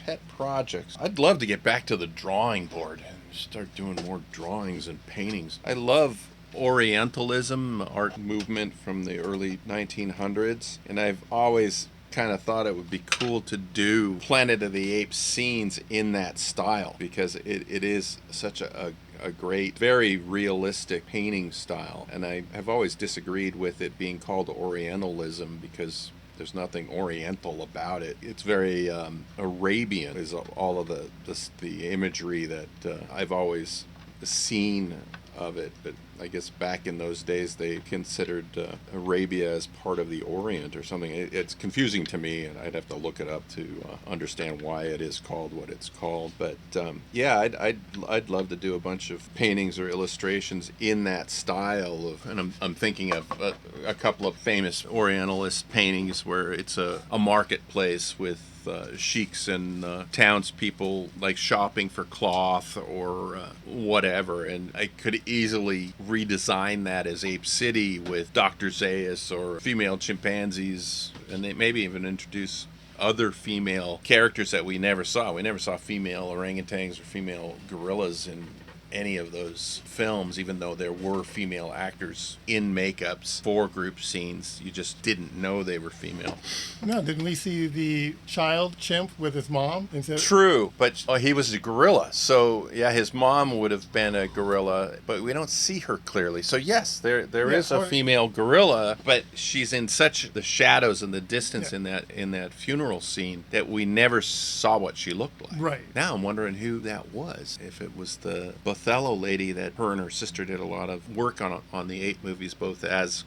pet projects. I'd love to get back to the drawing board and start doing more drawings and paintings. I love Orientalism, art movement from the early 1900s, and I've always kind of thought it would be cool to do Planet of the Apes scenes in that style, because it is such a great, very realistic painting style, and I have always disagreed with it being called Orientalism because there's nothing Oriental about it. It's very Arabian is all of the imagery that I've always seen of it, but I guess back in those days they considered Arabia as part of the Orient or something. It's confusing to me, and I'd have to look it up to understand why it is called what it's called. But yeah, I'd love to do a bunch of paintings or illustrations in that style of, and I'm thinking of a couple of famous Orientalist paintings where it's a marketplace with sheiks and townspeople like shopping for cloth or whatever, and I could easily redesign that as Ape City with Dr. Zaius or female chimpanzees, and they maybe even introduce other female characters that we never saw. We never saw female orangutans or female gorillas in any of those films, even though there were female actors in makeups for group scenes. You just didn't know they were female. No, didn't we see the child chimp with his mom? True, but he was a gorilla. So, yeah, his mom would have been a gorilla, but we don't see her clearly. So, yes, there is a female gorilla, but she's in such the shadows and the distance in that funeral scene that we never saw what she looked like. Right. Now I'm wondering who that was. If it was the Othello lady that her and her sister did a lot of work on the ape movies, both as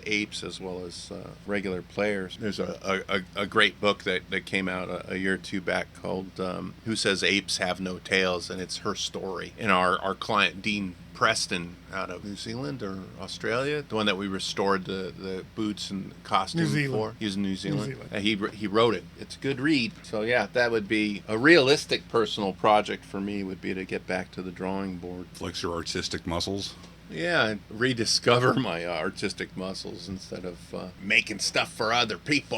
apes as well as regular players. There's a great book that came out a year or two back called Who Says Apes Have No Tails, and it's her story. And our client, Dean Preston, out of New Zealand or Australia, the one that we restored the boots and costume for. He was in New Zealand. He wrote it. It's a good read. So yeah, that would be a realistic personal project for me, would be to get back to the drawing board. Flex your artistic muscles. Yeah, rediscover my artistic muscles instead of making stuff for other people.